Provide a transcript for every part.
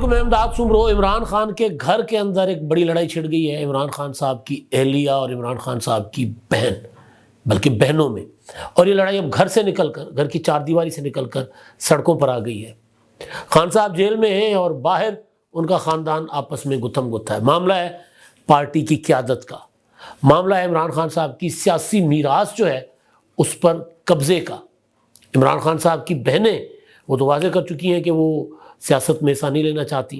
میں امداد سمرو عمران خان کے گھر کے اندر ایک بڑی لڑائی چھڑ گئی ہے عمران خان صاحب کی اہلیہ اور عمران خان صاحب کی بہن، بلکہ بہنوں میں، اور یہ لڑائی اب گھر سے نکل کر، گھر کی چار دیواری سے نکل کر سڑکوں پر آ گئی ہے۔ خان صاحب جیل میں ہیں اور باہر ان کا خاندان آپس میں گتھم گتھا ہے۔ معاملہ ہے پارٹی کی قیادت کا، معاملہ ہے عمران خان صاحب کی سیاسی میراث جو ہے اس پر قبضے کا۔ عمران خان صاحب کی بہنیں وہ تو واضح کر چکی ہیں کہ وہ سیاست میں حصہ نہیں لینا چاہتی،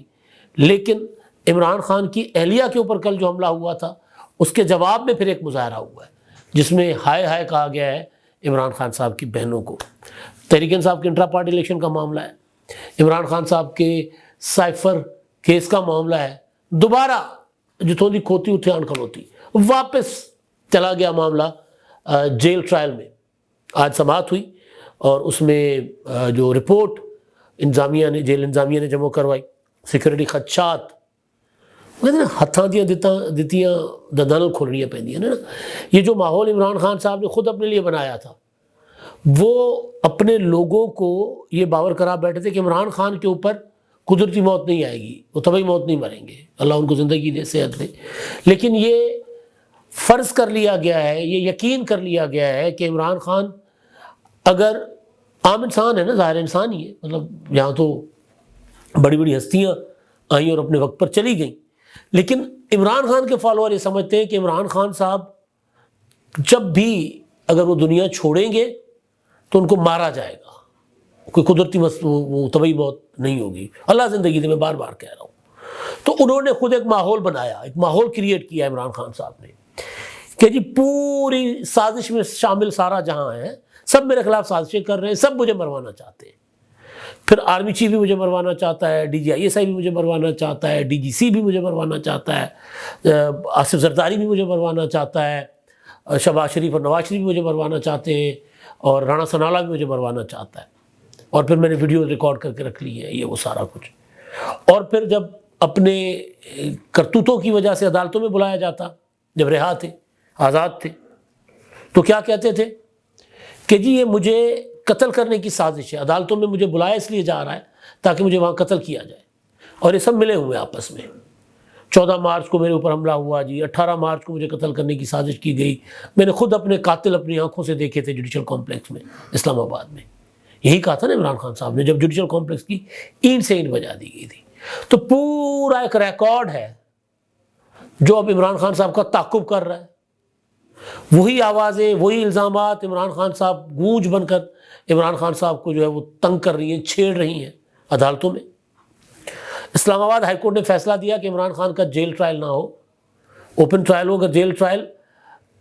لیکن عمران خان کی اہلیہ کے اوپر کل جو حملہ ہوا تھا اس کے جواب میں پھر ایک مظاہرہ ہوا ہے جس میں ہائے ہائے کہا گیا ہے عمران خان صاحب کی بہنوں کو۔ تحریک انصاف کے انٹرا پارٹی الیکشن کا معاملہ ہے، عمران خان صاحب کے سائفر کیس کا معاملہ ہے، دوبارہ جتوں دی کھوتی اتھے آن کھلوتی، واپس چلا گیا معاملہ جیل ٹرائل میں۔ آج سماعت ہوئی اور اس میں جو رپورٹ جیل انتظامیہ نے جمع کروائی، سیکورٹی خدشات، کہتے ہیں نا ہتھاں دیاں دتیاں دنداں نال کھولنیاں پیندیاں نا۔ یہ جو ماحول عمران خان صاحب نے خود اپنے لیے بنایا تھا، وہ اپنے لوگوں کو یہ باور کرا بیٹھے تھے کہ عمران خان کے اوپر قدرتی موت نہیں آئے گی، وہ طبعی موت نہیں مریں گے، اللہ ان کو زندگی دے، صحت دے۔ لیکن یہ فرض کر لیا گیا ہے، یہ یقین کر لیا گیا ہے کہ عمران خان اگر عام انسان ہے نا، ظاہر انسان ہی ہے، مطلب یہاں تو بڑی بڑی ہستیاں آئیں اور اپنے وقت پر چلی گئیں، لیکن عمران خان کے فالوور یہ سمجھتے ہیں کہ عمران خان صاحب جب بھی اگر وہ دنیا چھوڑیں گے تو ان کو مارا جائے گا، کوئی قدرتی وہ طبعی موت نہیں ہوگی، اللہ زندگی دے، میں بار بار کہہ رہا ہوں۔ تو انہوں نے خود ایک ماحول بنایا، ایک ماحول کریٹ کیا عمران خان صاحب نے کہ جی پوری سازش میں شامل سارا جہاں ہے، سب میرے خلاف سازشیں کر رہے ہیں، سب مجھے مروانا چاہتے ہیں۔ پھر آرمی چیف بھی مجھے مروانا چاہتا ہے، D G I S I بھی مجھے مروانا چاہتا ہے، ڈی جی سی بھی مجھے مروانا چاہتا ہے، آصف زرداری بھی مجھے مروانا چاہتا ہے، شہباز شریف اور نواز شریف بھی مجھے مروانا چاہتے ہیں، اور رانا ثناء اللہ بھی مجھے مروانا چاہتا ہے۔ اور پھر میں نے ویڈیو ریکارڈ کر کے رکھ لی ہے، یہ وہ سارا کچھ۔ اور پھر جب اپنے کرتوتوں کی وجہ سے عدالتوں میں بلایا جاتا، جب رہا تھے، آزاد تھے، تو کیا کہتے تھے کہ جی یہ مجھے قتل کرنے کی سازش ہے، عدالتوں میں مجھے بلایا اس لیے جا رہا ہے تاکہ مجھے وہاں قتل کیا جائے۔ اور یہ سب ملے ہوئے آپس میں۔ 14 مارچ کو میرے اوپر حملہ ہوا جی، 18 مارچ کو مجھے قتل کرنے کی سازش کی گئی، میں نے خود اپنے قاتل اپنی آنکھوں سے دیکھے تھے جوڈیشل کمپلیکس میں اسلام آباد میں۔ یہی کہا تھا نا عمران خان صاحب نے جب جوڈیشل کمپلیکس کی اینٹ سے اینٹ بجا دی گئی تھی۔ تو پورا ایک ریکارڈ ہے جو اب عمران خان صاحب کا تعاقب کر رہا ہے۔ وہی آوازیں، وہی الزامات عمران خان صاحب گونج بن کر عمران خان صاحب کو جو ہے وہ تنگ کر رہی ہیں، چھیڑ رہی ہیں عدالتوں میں۔ اسلام آباد ہائی کورٹ نے فیصلہ دیا کہ عمران خان کا جیل ٹرائل نہ ہو، اوپن ٹرائل ہو۔ اگر جیل ٹرائل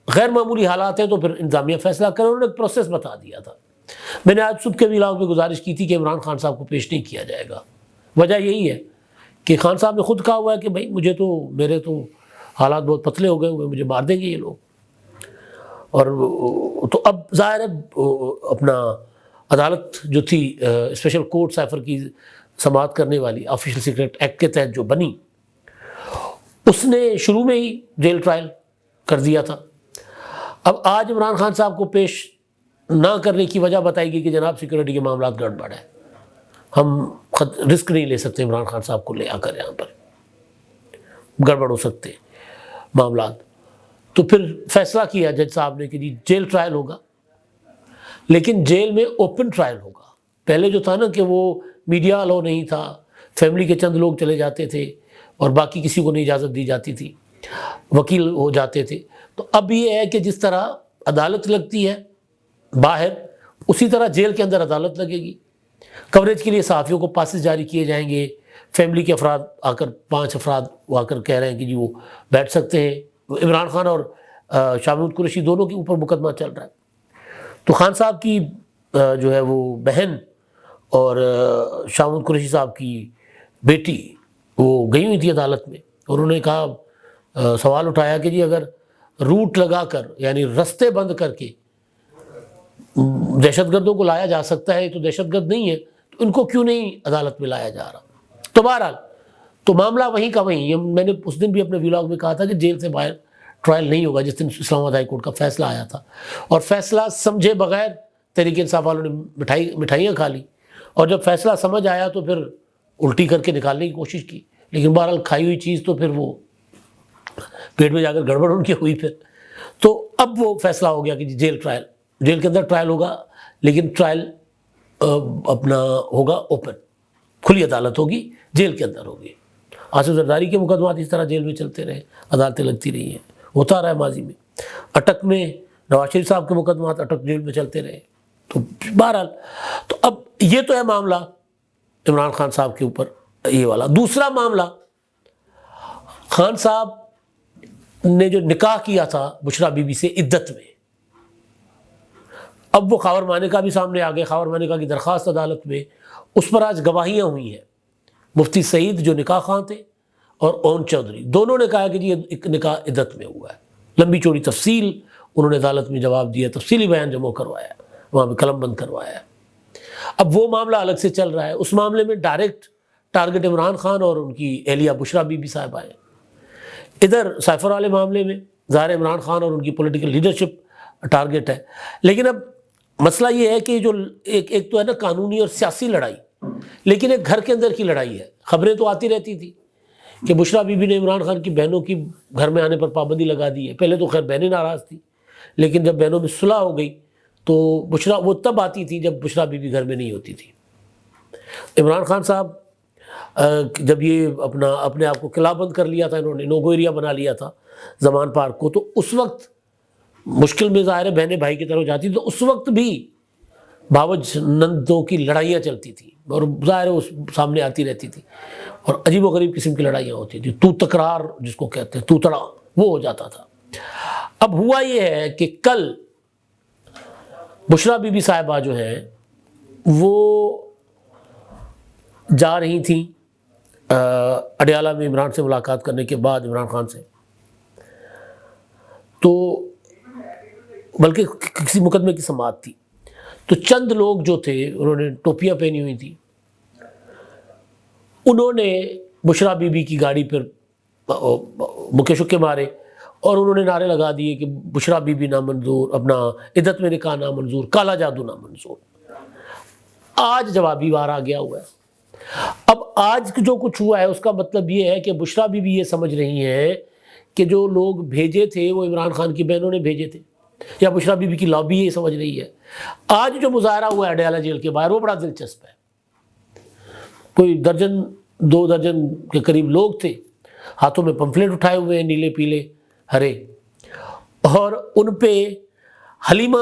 غیر معمولی حالات ہیں تو پھر انتظامیہ فیصلہ کرے، انہوں نے ایک پروسیس بتا دیا تھا۔ میں نے آج صبح کے ولاگ میں گزارش کی تھی کہ عمران خان صاحب کو پیش نہیں کیا جائے گا۔ وجہ یہی ہے کہ خان صاحب نے خود کہا ہوا ہے کہ بھائی میرے تو حالات بہت پتلے ہو گئے ہوئے، مجھے مار دیں گے یہ لوگ۔ اور تو اب ظاہر ہے اپنا عدالت جو تھی اسپیشل کورٹ سائفر کی سماعت کرنے والی آفیشل سیکریٹ ایکٹ کے تحت جو بنی، اس نے شروع میں ہی جیل ٹرائل کر دیا تھا۔ اب آج عمران خان صاحب کو پیش نہ کرنے کی وجہ بتائی گئی کہ جناب سیکورٹی کے معاملات گڑبڑ ہیں، ہم رسک نہیں لے سکتے عمران خان صاحب کو لے آ کر، یہاں پر گڑبڑ ہو سکتے معاملات۔ تو پھر فیصلہ کیا جج صاحب نے کہ جی جیل ٹرائل ہوگا، لیکن جیل میں اوپن ٹرائل ہوگا۔ پہلے جو تھا نا کہ وہ میڈیا الاؤ نہیں تھا، فیملی کے چند لوگ چلے جاتے تھے اور باقی کسی کو نہیں اجازت دی جاتی تھی، وکیل ہو جاتے تھے۔ تو اب یہ ہے کہ جس طرح عدالت لگتی ہے باہر، اسی طرح جیل کے اندر عدالت لگے گی۔ کوریج کے لیے صحافیوں کو پاسز جاری کیے جائیں گے، فیملی کے افراد آ کر 5 افراد وہ آ کر کہہ رہے ہیں کہ جی وہ بیٹھ سکتے ہیں۔ عمران خان اور شاہ محمود قریشی دونوں کے اوپر مقدمہ چل رہا ہے۔ تو خان صاحب کی جو ہے وہ بہن اور شاہ محمود قریشی صاحب کی بیٹی وہ گئی ہوئی تھی عدالت میں، اور انہوں نے کہا، سوال اٹھایا کہ جی اگر روٹ لگا کر، یعنی رستے بند کر کے دہشت گردوں کو لایا جا سکتا ہے تو دہشت گرد نہیں ہے، تو ان کو کیوں نہیں عدالت میں لایا جا رہا؟ تو بہرحال تو معاملہ وہیں کا وہیں، میں نے اس دن بھی اپنے ولاگ میں کہا تھا کہ جیل سے باہر ٹرائل نہیں ہوگا جس دن اسلام آباد ہائی کورٹ کا فیصلہ آیا تھا، اور فیصلہ سمجھے بغیر تحریک انصاف والوں نے مٹھائیاں کھا لی، اور جب فیصلہ سمجھ آیا تو پھر الٹی کر کے نکالنے کی کوشش کی، لیکن بہرحال کھائی ہوئی چیز تو پھر وہ پیٹ میں جا کر گڑبڑ ان کی ہوئی پھر. تو اب وہ فیصلہ ہو گیا کہ جیل ٹرائل، جیل کے اندر ٹرائل ہوگا، لیکن ٹرائل اپنا ہوگا اوپن، کھلی عدالت ہوگی، جیل کے اندر ہوگی. آصف زرداری کے مقدمات اس طرح جیل میں چلتے رہے، عدالتیں لگتی رہی ہیں، ہوتا رہا ہے ماضی میں. اٹک میں نواز شریف صاحب کے مقدمات اٹک جیل میں چلتے رہے. تو بہرحال تو اب یہ تو ہے معاملہ عمران خان صاحب کے اوپر یہ والا. دوسرا معاملہ، خان صاحب نے جو نکاح کیا تھا بشریٰ بی بی سے عدت میں، اب وہ خاور مانیکا بھی سامنے آ گئے. خاور مانیکا کی درخواست عدالت میں، اس پر آج گواہیاں ہوئی ہیں. مفتی سعید جو نکاح خواں تھے اور اون چودھری، دونوں نے کہا کہ جی ایک نکاح عدت میں ہوا ہے. لمبی چوڑی تفصیل انہوں نے عدالت میں جواب دیا، تفصیلی بیان جمع کروایا، وہاں پہ قلم بند کروایا. اب وہ معاملہ الگ سے چل رہا ہے. اس معاملے میں ڈائریکٹ ٹارگٹ عمران خان اور ان کی اہلیہ بشریٰ بی بی صاحبہ ہیں. ادھر سیفر والے معاملے میں ظاہر عمران خان اور ان کی پولیٹیکل لیڈرشپ ٹارگٹ ہے. لیکن اب مسئلہ یہ ہے کہ جو ایک تو ہے نا قانونی اور سیاسی لڑائی، لیکن ایک گھر کے اندر کی لڑائی ہے. خبریں تو آتی رہتی تھی کہ بشریٰ بی بی نے عمران خان کی بہنوں کی گھر میں آنے پر پابندی لگا دی ہے. پہلے تو خیر بہنیں ناراض تھیں، لیکن جب بہنوں میں صلح ہو گئی تو بشریٰ وہ تب آتی تھی جب بشریٰ بی بی گھر میں نہیں ہوتی تھی. عمران خان صاحب جب یہ اپنے آپ کو قلعہ بند کر لیا تھا، انہوں نے نوگو ایریا بنا لیا تھا زمان پارک کو، تو اس وقت مشکل میں ظاہر ہے بہنیں بھائی کی طرف جاتی، تو اس وقت بھی باوج نندوں کی لڑائیاں چلتی تھیں اور ظاہر ہے اس سامنے آتی رہتی تھی اور عجیب و غریب قسم کی لڑائیاں ہوتی تھیں. تو تکرار جس کو کہتے ہیں، تو تڑا، وہ ہو جاتا تھا. اب ہوا یہ ہے کہ کل بشریٰ بی بی صاحبہ جو ہیں وہ جا رہی تھیں اڈیالہ میں عمران سے ملاقات کرنے کے بعد، عمران خان سے، تو بلکہ کسی مقدمے کی سماعت تھی. تو چند لوگ جو تھے انہوں نے ٹوپیاں پہنی ہوئی تھیں، انہوں نے بشریٰ بی بی کی گاڑی پر مکے شکے مارے اور انہوں نے نعرے لگا دیے کہ بشریٰ بی بی نامنظور، اپنا عدت میں نکاح نامنظور، کالا جادو نامنظور. آج جوابی وار آ گیا ہوا ہے. اب آج جو کچھ ہوا ہے اس کا مطلب یہ ہے کہ بشریٰ بی بی یہ سمجھ رہی ہیں کہ جو لوگ بھیجے تھے وہ عمران خان کی بہنوں نے بھیجے تھے، یا بشریٰ بی بی کی لابی یہ سمجھ رہی ہے. آج جو مظاہرہ ہوا ہے اڈیالہ جیل کے باہر وہ بڑا دلچسپ ہے. کوئی درجن 2 درجن کے قریب لوگ تھے، ہاتھوں میں پمفلیٹ اٹھائے ہوئے ہیں، نیلے پیلے ہرے، اور ان پہ حلیمہ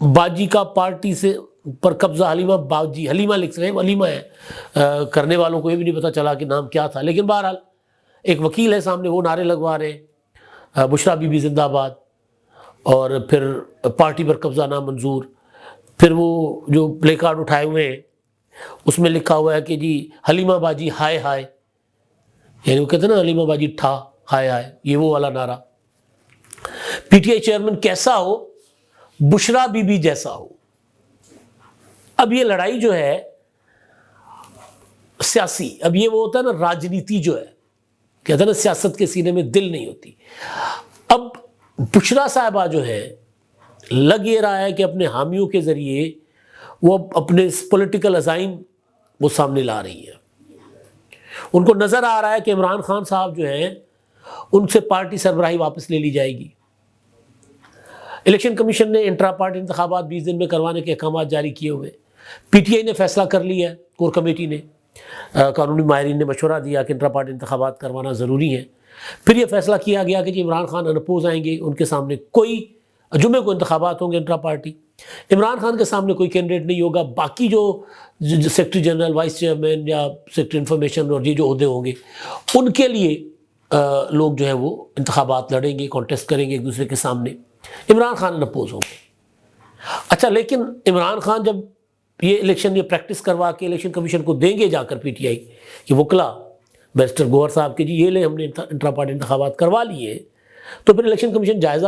باجی کا پارٹی سے پر قبضہ، حلیمہ باجی، حلیمہ لکھ رہے ہیں، حلیمہ ہے، کرنے والوں کو یہ بھی نہیں پتہ چلا کہ نام کیا تھا. لیکن بہرحال ایک وکیل ہے سامنے، وہ نعرے لگوا رہے ہیں بشریٰ بی بی زندہ آباد، اور پھر پارٹی پر قبضہ نامنظور. پھر وہ جو پلے کارڈ اٹھائے ہوئے ہیں اس میں لکھا ہوا ہے کہ جی حلیمہ باجی ہائے ہائے، یعنی وہ کہتے ہیں نا حلیمہ باجی ٹھا ہائے ہائے، یہ وہ والا نعرہ. پی ٹی آئی چیئرمین کیسا ہو، بشریٰ بی بی جیسا ہو. اب یہ لڑائی جو ہے سیاسی، اب یہ وہ ہوتا ہے نا راجنیتی جو ہے، کہتے ہیں نا سیاست کے سینے میں دل نہیں ہوتی. اب بشریٰ صاحبہ جو ہے لگ یہ رہا ہے کہ اپنے حامیوں کے ذریعے وہ اپنے پولیٹیکل عزائم وہ سامنے لا رہی ہیں. ان کو نظر آ رہا ہے کہ عمران خان صاحب جو ہیں ان سے پارٹی سربراہی واپس لے لی جائے گی. الیکشن کمیشن نے انٹرا پارٹی انتخابات 20 دن میں کروانے کے احکامات جاری کیے ہوئے. پی ٹی آئی نے فیصلہ کر لیا ہے، کور کمیٹی نے، قانونی ماہرین نے مشورہ دیا کہ انٹرا پارٹی انتخابات کروانا ضروری ہے. پھر یہ فیصلہ کیا گیا کہ جی عمران خان انپوز آئیں گے، ان کے سامنے کوئی، جمعے کو انتخابات ہوں گے انٹرا پارٹی، عمران خان کے سامنے کوئی کینڈیڈیٹ نہیں ہوگا. باقی جو سیکرٹری جنرل، وائس چیئرمین یا سیکرٹری انفارمیشن اور یہ جو عہدے ہوں گے ان کے لیے لوگ جو ہے وہ انتخابات لڑیں گے، کانٹیسٹ کریں گے ایک دوسرے کے سامنے. عمران خان انپوز ہوں گے. اچھا، لیکن عمران خان جب یہ الیکشن، یہ پریکٹس کروا کے الیکشن کمیشن کو دیں گے جا کر پی ٹی آئی کہ وکلا بیرسٹر گوہر صاحب کے جی یہ لے ہم نے انٹرا پارٹی انتخابات کروا لیے، تو پھر الیکشن کمیشن جائزہ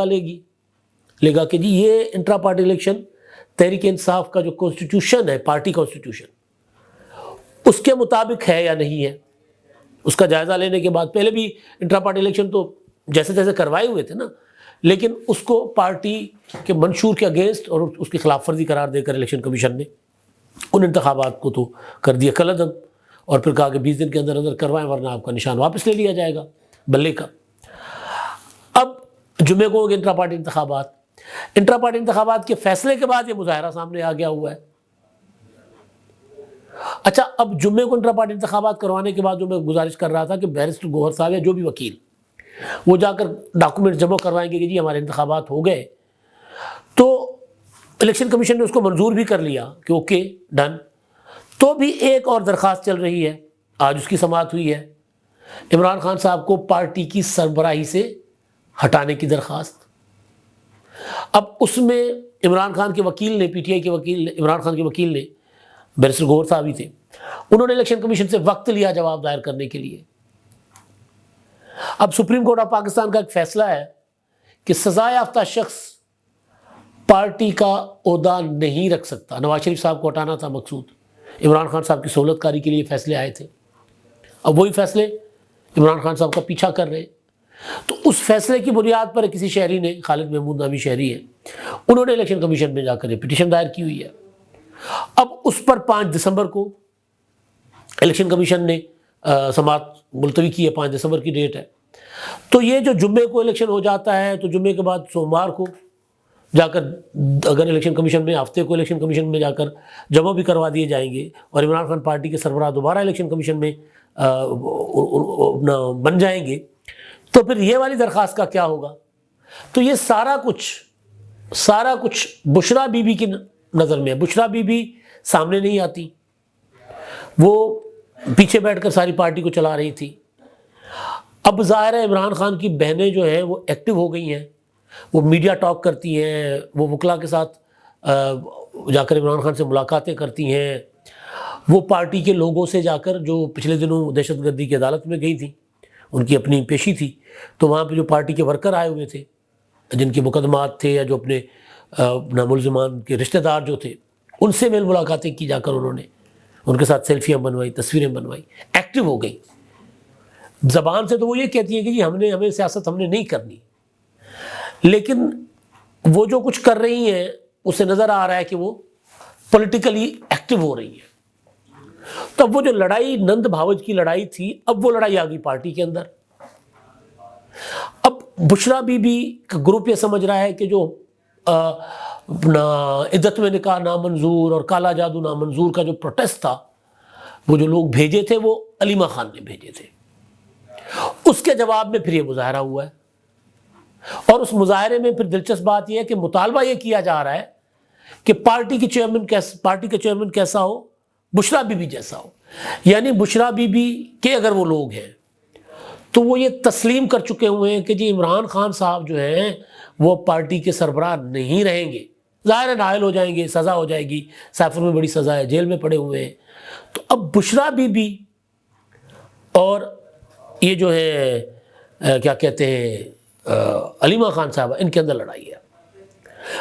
لے گا کہ جی یہ intra party election Tehreek Insaf کا جو کانسٹیٹیوشن ہے، پارٹی کانسٹیٹیوشن، اس کے مطابق ہے یا نہیں ہے. اس کا جائزہ لینے کے بعد، پہلے بھی انٹرا پارٹی الیکشن تو جیسے تیسے کروائے ہوئے تھے نا، لیکن اس کو پارٹی کے منشور کے اگینسٹ اور اس کی خلاف ورزی قرار دے کر الیکشن کمیشن نے ان انتخابات کو تو کر دیا کالعدم. اور پھر کہا کہ 20 دن کے اندر اندر کروائیں ورنہ آپ کا نشان واپس لے لیا جائے گا بلے کا۔ اب جمعے کو انٹرا پارٹی انتخابات کے فیصلے کے بعد یہ مظاہرہ سامنے آ گیا ہوا ہے۔ اچھا، اب جمعے کو انٹرا پارٹی انتخابات کروانے کے بعد جو میں گزارش کر رہا تھا کہ بیرسٹر گوہر صاحب یا جو بھی وکیل وہ جا کر ڈاکومنٹ جمع کروائیں گے کہ جی ہمارے انتخابات ہو گئے، تو الیکشن کمیشن نے اس کو منظور بھی کر لیا کہ اوکے ڈن، تو بھی ایک اور درخواست چل رہی ہے، آج اس کی سماعت ہوئی ہے، عمران خان صاحب کو پارٹی کی سربراہی سے ہٹانے کی درخواست۔ اب اس میں عمران خان کے وکیل نے، پی ٹی آئی کے وکیل، عمران خان کے وکیل نے، بیرسٹر گوہر صاحب ہی تھے، انہوں نے الیکشن کمیشن سے وقت لیا جواب دائر کرنے کے لیے۔ اب سپریم کورٹ آف پاکستان کا ایک فیصلہ ہے کہ سزا یافتہ شخص پارٹی کا عہدہ نہیں رکھ سکتا۔ نواز شریف صاحب کو ہٹانا تھا مقصود، عمران خان صاحب کی سہولت کاری کے لیے فیصلے آئے تھے، اب وہی فیصلے عمران خان صاحب کا پیچھا کر رہے ہیں۔ تو اس فیصلے کی بنیاد پر کسی شہری نے، خالد محمود نامی شہری ہے، انہوں نے الیکشن کمیشن میں جا کر پٹیشن دائر کی ہوئی ہے۔ اب اس پر 5 دسمبر کو الیکشن کمیشن نے سماعت ملتوی کی ہے، 5 دسمبر کی ڈیٹ ہے۔ تو یہ جو جمعے کو الیکشن ہو جاتا ہے تو جمعے کے بعد سوموار کو جا کر اگر الیکشن کمیشن میں، ہفتے کو الیکشن کمیشن میں جا کر جمع بھی کروا دیے جائیں گے اور عمران خان پارٹی کے سربراہ دوبارہ الیکشن کمیشن میں بن جائیں گے، تو پھر یہ والی درخواست کا کیا ہوگا؟ تو یہ سارا کچھ بشرا بی بی کی نظر میں ہے۔ بشرا بی بی سامنے نہیں آتی، وہ پیچھے بیٹھ کر ساری پارٹی کو چلا رہی تھی۔ اب ظاہر ہے عمران خان کی بہنیں جو ہیں وہ ایکٹیو ہو گئی ہیں، وہ میڈیا ٹاک کرتی ہیں، وہ وکلا کے ساتھ جا کر عمران خان سے ملاقاتیں کرتی ہیں، وہ پارٹی کے لوگوں سے جا کر، جو پچھلے دنوں دہشت گردی کی عدالت میں گئی تھیں، ان کی اپنی پیشی تھی، تو وہاں پہ جو پارٹی کے ورکر آئے ہوئے تھے جن کے مقدمات تھے یا جو اپنے ملزمان کے رشتہ دار جو تھے، ان سے میل ملاقاتیں کی جا کر انہوں نے ان کے ساتھ سیلفیاں بنوائی، تصویریں بنوائی، ایکٹیو ہو گئی۔ زبان سے تو وہ یہ کہتی ہیں کہ جی ہمیں سیاست ہم نے نہیں کرنی، لیکن وہ جو کچھ کر رہی ہیں اسے نظر آ رہا ہے کہ وہ پولیٹیکلی ایکٹیو ہو رہی ہے۔ تب وہ جو لڑائی نند بھاوج کی لڑائی تھی، اب وہ لڑائی آ گئی پارٹی کے اندر۔ اب بشرا بی بی کا گروپ یہ سمجھ رہا ہے کہ جو اپنا عدت میں نکاح نامنظور اور کالا جادو نامنظور کا جو پروٹیسٹ تھا، وہ جو لوگ بھیجے تھے وہ علیمہ خان نے بھیجے تھے، اس کے جواب میں پھر یہ مظاہرہ ہوا ہے۔ اور اس مظاہرے میں پھر دلچسپ بات یہ ہے کہ مطالبہ یہ کیا جا رہا ہے کہ پارٹی کا چیئرمین کیسا ہو، بشرا بی بی جیسا ہو۔ یعنی بشرا بی بی کے اگر وہ لوگ ہیں تو وہ یہ تسلیم کر چکے ہوئے ہیں کہ جی عمران خان صاحب جو ہیں وہ پارٹی کے سربراہ نہیں رہیں گے، ظاہر ہے نائل ہو جائیں گے، سزا ہو جائے گی، سیفر میں بڑی سزا ہے، جیل میں پڑے ہوئے ہیں۔ تو اب بشرا بی بی اور یہ جو ہے کیا کہتے ہیں علیمہ خان صاحبہ، ان کے اندر لڑائی ہے۔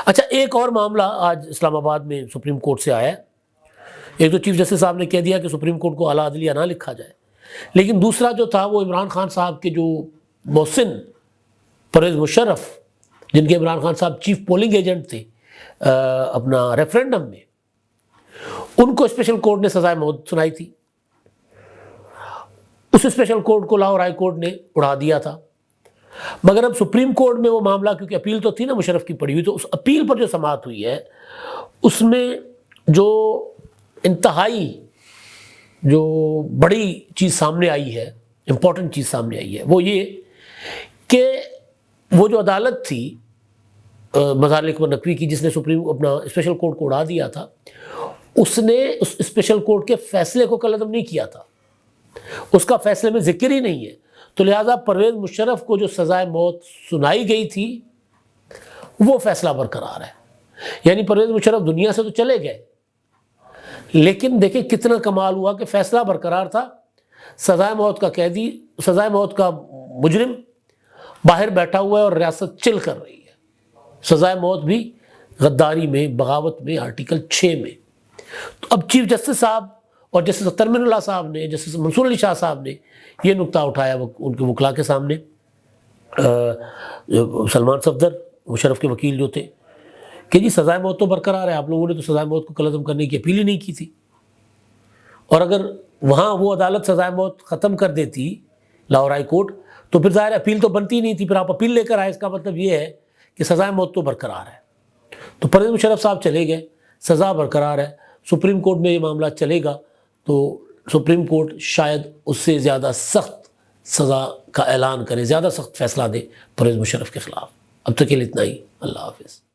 اچھا، ایک اور معاملہ آج اسلام آباد میں سپریم کورٹ سے آیا ہے۔ ایک تو چیف جسٹس صاحب نے کہہ دیا کہ سپریم کورٹ کو اعلیٰ عدلیہ نہ لکھا جائے، لیکن دوسرا جو تھا وہ عمران خان صاحب کے جو محسن پرویز مشرف، جن کے عمران خان صاحب چیف پولنگ ایجنٹ تھے اپنا ریفرینڈم میں، ان کو اسپیشل کورٹ نے سزائے موت سنائی تھی۔ اس اسپیشل کورٹ کو لاہور ہائی کورٹ نے اڑا دیا تھا، مگر اب سپریم کورٹ میں وہ معاملہ، کیونکہ اپیل تو تھی نا مشرف کی پڑی ہوئی، تو اس اپیل پر جو سماعت ہوئی ہے اس میں جو انتہائی جو بڑی چیز سامنے آئی ہے، امپورٹنٹ چیز سامنے آئی ہے، وہ یہ کہ وہ جو عدالت تھی مظاہر اکبر نقوی کی، جس نے سپریم اپنا اسپیشل کورٹ کو اڑا دیا تھا، اس نے اس اسپیشل کورٹ کے فیصلے کو کالعدم نہیں کیا تھا، اس کا فیصلے میں ذکر ہی نہیں ہے۔ تو لہٰذا پرویز مشرف کو جو سزائے موت سنائی گئی تھی وہ فیصلہ برقرار ہے۔ یعنی پرویز مشرف دنیا سے تو چلے گئے، لیکن دیکھیں کتنا کمال ہوا کہ فیصلہ برقرار تھا، سزائے موت کا قیدی، سزائے موت کا مجرم باہر بیٹھا ہوا ہے اور ریاست چل کر رہی ہے، سزائے موت بھی غداری میں، بغاوت میں، آرٹیکل 6 میں۔ تو اب چیف جسٹس صاحب اور جسٹس اختر من اللہ صاحب نے، جسٹس منصور علی شاہ صاحب نے یہ نقطہ اٹھایا ان کے وکلا کے سامنے، سلمان صفدر مشرف کے وکیل جو تھے، کہ جی سزائے موت تو برقرار ہے، آپ لوگوں نے تو سزائے موت کو کالعدم کرنے کی اپیل ہی نہیں کی تھی، اور اگر وہاں وہ عدالت سزائے موت ختم کر دیتی لاہور ہائی کورٹ، تو پھر ظاہر اپیل تو بنتی نہیں تھی، پھر آپ اپیل لے کر آئے، اس کا مطلب یہ ہے کہ سزائے موت تو برقرار ہے۔ تو پرویز مشرف صاحب چلے گئے، سزا برقرار ہے، سپریم کورٹ میں یہ معاملہ چلے گا تو سپریم کورٹ شاید اس سے زیادہ سخت سزا کا اعلان کرے، زیادہ سخت فیصلہ دے پرویز مشرف کے خلاف۔ اب تک کے لیے اتنا ہی، اللہ حافظ۔